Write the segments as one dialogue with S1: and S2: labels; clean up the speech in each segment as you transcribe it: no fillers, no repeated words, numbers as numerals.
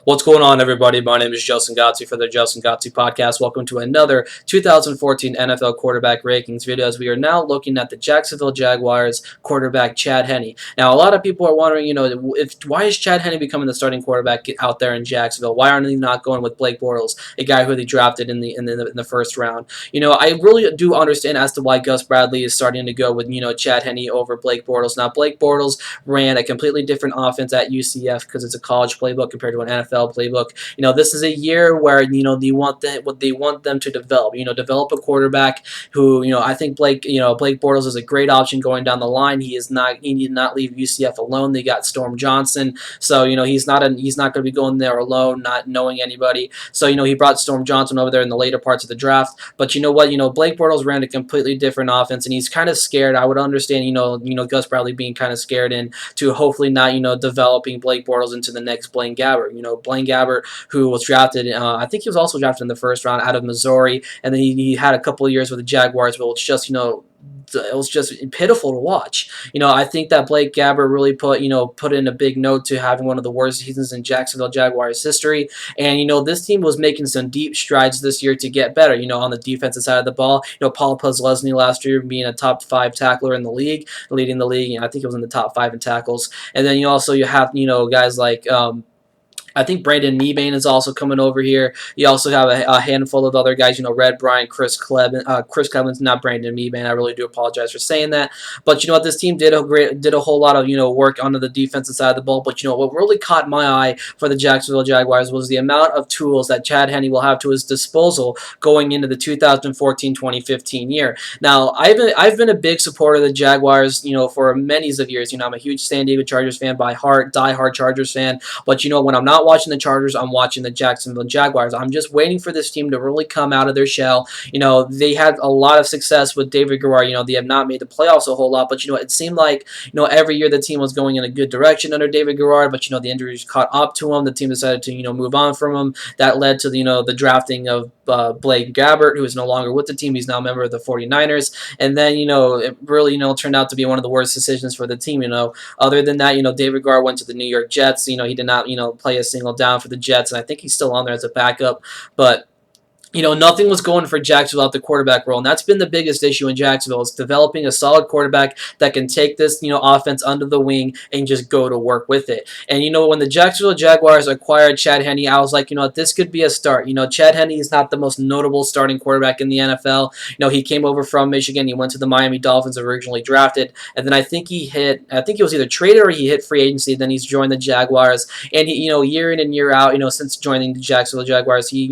S1: What's going on, everybody? My name is Justin Godsey for the Justin Godsey Podcast. Welcome to another 2014 NFL quarterback rankings video as we are now looking at the Jacksonville Jaguars quarterback Chad Henne. Now, a lot of people are wondering, why is Chad Henne becoming the starting quarterback out there in Jacksonville? Why aren't they not going with Blake Bortles, a guy who they drafted in the first round? I really do understand as to why Gus Bradley is starting to go with, Chad Henne over Blake Bortles. Now, Blake Bortles ran a completely different offense at UCF because it's a college playbook compared to an NFL playbook. This is a year where what they want them to develop. Develop a quarterback who I think Blake Bortles is a great option going down the line. He did not leave UCF alone. They got Storm Johnson, so he's not going to be going there alone, not knowing anybody. So he brought Storm Johnson over there in the later parts of the draft. But you know what? Blake Bortles ran a completely different offense, and he's kind of scared. I would understand Gus Bradley being kind of scared into hopefully not developing Blake Bortles into the next Blaine Gabbert. Blaine Gabbert, who was drafted, I think he was also drafted in the first round out of Missouri, and then he had a couple of years with the Jaguars, but it was just pitiful to watch. I think that Blake Gabbert really put in a big note to having one of the worst seasons in Jacksonville Jaguars history. And this team was making some deep strides this year to get better. On the defensive side of the ball, Paul Posluszny last year being a top 5 tackler in the league, leading the league. I think he was in the top 5 in tackles. And then you have guys like I think Brandon Mebane is also coming over here. You also have a handful of other guys, Red Bryant, Chris Clemens, not Brandon Mebane. I really do apologize for saying that. But this team did a whole lot of work onto the defensive side of the ball. But what really caught my eye for the Jacksonville Jaguars was the amount of tools that Chad Henne will have to his disposal going into the 2014-2015 year. Now, I've been a big supporter of the Jaguars, for many of years. I'm a huge San Diego Chargers fan by heart, diehard Chargers fan. But when I'm not watching the Chargers, I'm watching the Jacksonville Jaguars. I'm just waiting for this team to really come out of their shell. They had a lot of success with David Garrard. They have not made the playoffs a whole lot, but it seemed like every year the team was going in a good direction under David Garrard, but the injuries caught up to him. The team decided to move on from him. That led to the drafting of Blake Gabbert, who is no longer with the team. He's now a member of the 49ers. And then it really turned out to be one of the worst decisions for the team. Other than that, David Garrard went to the New York Jets. He did not play a single down for the Jets, and I think he's still on there as a backup. But nothing was going for Jacksonville at the quarterback role, and that's been the biggest issue in Jacksonville is developing a solid quarterback that can take this, offense under the wing and just go to work with it. And, when the Jacksonville Jaguars acquired Chad Henne, I was like, this could be a start. Chad Henne is not the most notable starting quarterback in the NFL. He came over from Michigan. He went to the Miami Dolphins, originally drafted, and then I think he was either traded or he hit free agency. Then he's joined the Jaguars, and he, year in and year out, since joining the Jacksonville Jaguars, he,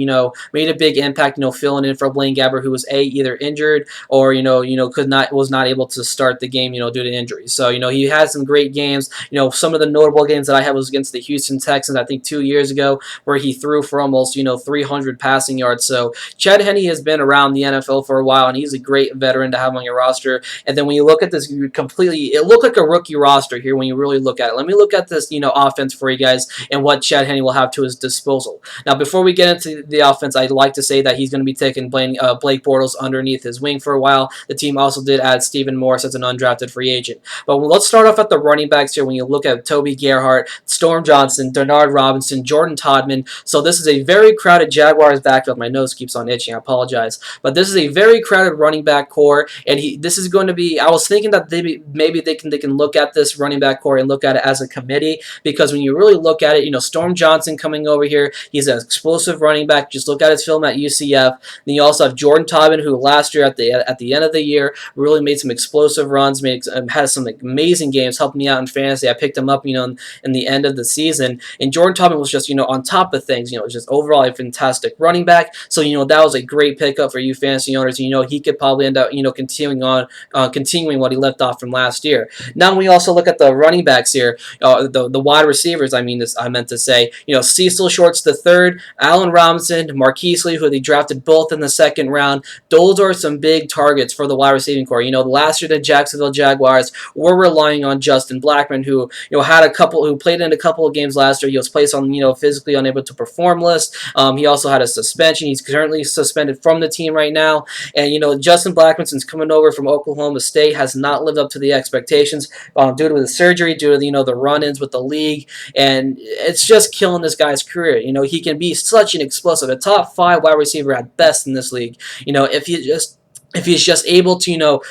S1: made a big impact, filling in for Blaine Gabbert, who was either injured or was not able to start the game, due to injuries. So he had some great games. Some of the notable games that I had was against the Houston Texans, I think 2 years ago, where he threw for almost 300 passing yards. So Chad Henne has been around the NFL for a while, and he's a great veteran to have on your roster. And then when you look at this it looked like a rookie roster here when you really look at it. Let me look at this offense for you guys and what Chad Henne will have to his disposal. Now, before we get into the offense, I'd like to say that he's going to be taking Blake Bortles underneath his wing for a while. The team also did add Stephen Morris as an undrafted free agent. But let's start off at the running backs here when you look at Toby Gerhart, Storm Johnson, Denard Robinson, Jordan Todman. So this is a very crowded Jaguars backfield. My nose keeps on itching. I apologize. But this is a very crowded running back core, and this is going to be, I was thinking that maybe they can look at this running back core and look at it as a committee, because when you really look at it, Storm Johnson coming over here, he's an explosive running back. Just look at his film at UCF. Then you also have Jordan Todman, who last year at the end of the year really made some explosive runs, had some amazing games, helped me out in fantasy. I picked him up, in the end of the season, and Jordan Todman was just, on top of things, just overall a fantastic running back. So that was a great pickup for you fantasy owners. He could probably end up, continuing what he left off from last year. Now we also look at the running backs here, the wide receivers. I meant to say, Cecil Shorts III, Allen Robinson, Marquise Lee, who They drafted both in the second round. Those are some big targets for the wide receiving core. Last year the Jacksonville Jaguars were relying on Justin Blackmon, who who played in a couple of games last year. He was placed on physically unable to perform list. He also had a suspension. He's currently suspended from the team right now. And Justin Blackmon, since coming over from Oklahoma State, has not lived up to the expectations due to the surgery, due to the run-ins with the league, and it's just killing this guy's career. He can be such an explosive, a top 5 wide receiver at best in this league. If he's just able to,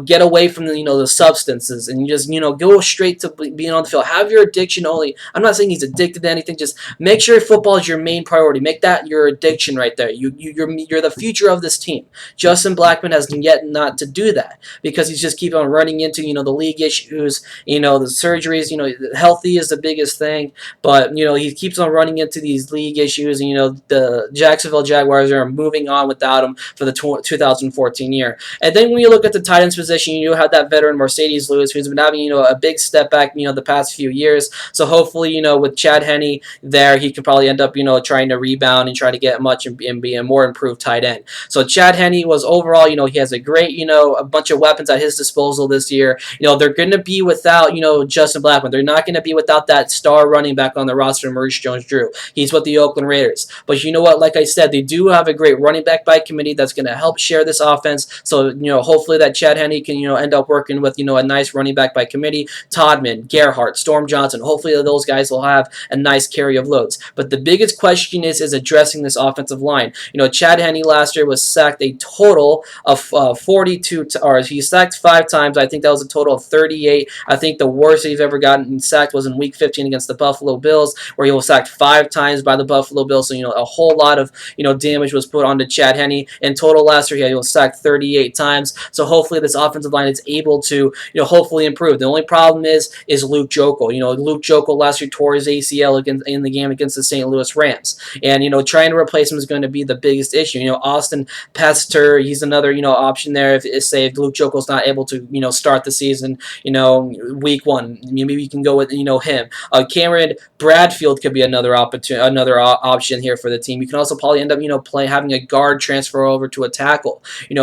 S1: get away from the substances and just, go straight to being on the field. Have your addiction only. I'm not saying he's addicted to anything. Just make sure football is your main priority. Make that your addiction right there. You're the future of this team. Justin Blackmon has yet not to do that because he's just keep on running into, the league issues, the surgeries. Healthy is the biggest thing, but, he keeps on running into these league issues. And, the Jacksonville Jaguars are moving on without him for the 2014 year. And then when you look at the tight ends position, you have that veteran Mercedes Lewis, who's been having a big step back the past few years. So hopefully with Chad Henne there, he could probably end up trying to rebound and try to get much and be a more improved tight end. So Chad Henne was overall he has a great a bunch of weapons at his disposal this year. They're going to be without Justin Blackmon. They're not going to be without that star running back on the roster, Maurice Jones-Drew. He's with the Oakland Raiders. But you know what? Like I said, they do have a great running back by committee that's going to help share this offense. So, hopefully that Chad Henne can, end up working with, a nice running back by committee. Todman, Gerhardt, Storm Johnson. Hopefully those guys will have a nice carry of loads. But the biggest question is addressing this offensive line. Chad Henne last year was sacked a total of 42, or he sacked 5 times. I think that was a total of 38. I think the worst he's ever gotten sacked was in Week 15 against the Buffalo Bills, where he was sacked 5 times by the Buffalo Bills. So, a whole lot of, damage was put onto Chad Henne. In total last year, he was sacked 38 times. So hopefully this offensive line is able to, hopefully improve. The only problem is Luke Joeckel. Luke Joeckel last year tore his ACL in the game against the St. Louis Rams. And, trying to replace him is going to be the biggest issue. Austin Pester, he's another, option there if Luke Joeckel's not able to, start the season, week 1. Maybe we can go with, him. Cameron Bradfield could be another option here for the team. You can also probably end up, having a guard transfer over to a tackle.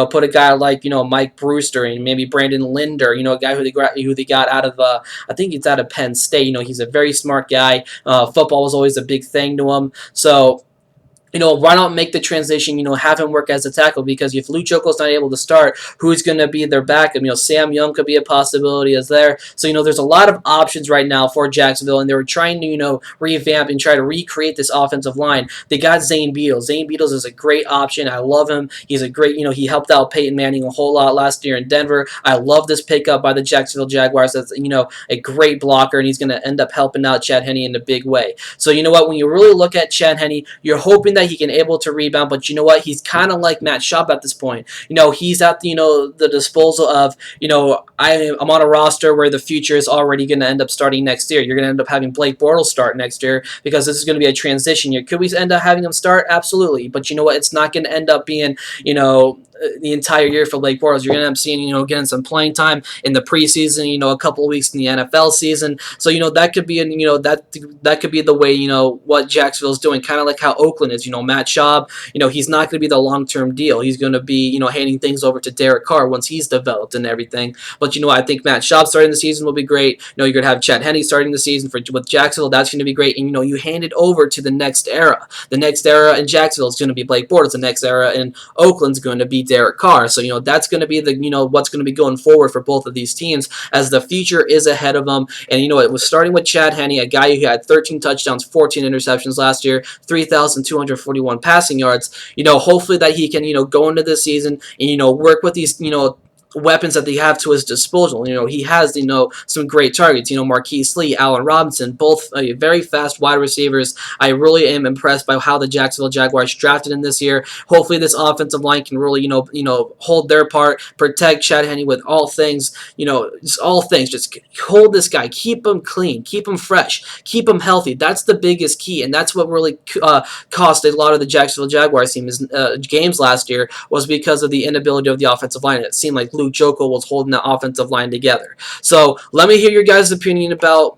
S1: Put a guy like, Mike Brewster and maybe Brandon Linder, a guy who they got out of, I think it's out of Penn State. He's a very smart guy. Football was always a big thing to him. So, why not make the transition, have him work as a tackle? Because if Luke Joeckel's not able to start, who's going to be their backup? Sam Young could be a possibility as there. So, there's a lot of options right now for Jacksonville, and they were trying to, revamp and try to recreate this offensive line. They got Zane Beadles. Zane Beadles is a great option. I love him. He's a great, he helped out Peyton Manning a whole lot last year in Denver. I love this pickup by the Jacksonville Jaguars. That's, a great blocker, and he's going to end up helping out Chad Henne in a big way. So, when you really look at Chad Henne, you're hoping that he can able to rebound, but he's kind of like Matt Schaub at this point. He's at the disposal of, I'm on a roster where the future is already going to end up starting next year. You're going to end up having Blake Bortles start next year because this is going to be a transition year. Could we end up having him start? Absolutely. But it's not going to end up being, the entire year for Blake Bortles. You're going to end up seeing, getting some playing time in the preseason, a couple of weeks in the NFL season. So, that could be, that could be the way, what Jacksonville's doing, kind of like how Oakland is. Matt Schaub, he's not going to be the long-term deal. He's going to be, handing things over to Derek Carr once he's developed and everything. But, I think Matt Schaub starting the season will be great. You're going to have Chad Henne starting the season with Jacksonville. That's going to be great. And, you hand it over to the next era. The next era in Jacksonville is going to be Blake Bortles. The next era in Oakland's going to be Derek Carr. So, that's going to be the, what's going to be going forward for both of these teams as the future is ahead of them. And, it was starting with Chad Henne, a guy who had 13 touchdowns, 14 interceptions last year, 3,241 passing yards. Hopefully that he can, go into this season and, work with these, weapons that they have to his disposal. He has, some great targets. Marquise Lee, Allen Robinson, both very fast wide receivers. I really am impressed by how the Jacksonville Jaguars drafted him this year. Hopefully this offensive line can really, hold their part, protect Chad Henne with all things, just all things. Just hold this guy, keep him clean, keep him fresh, keep him healthy. That's the biggest key, and that's what really cost a lot of the Jacksonville Jaguars team's games last year was because of the inability of the offensive line. It seemed like Luke Joeckel was holding the offensive line together. So let me hear your guys' opinion about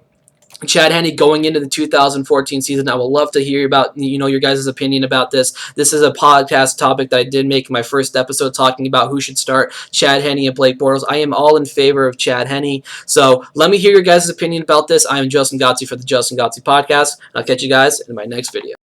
S1: Chad Henne going into the 2014 season. I would love to hear about your guys' opinion about this. This is a podcast topic that I did make in my first episode, talking about who should start, Chad Henne and Blake Bortles. I am all in favor of Chad Henne. So let me hear your guys' opinion about this. I am Justin Godsey for the Justin Godsey Podcast. I'll catch you guys in my next video.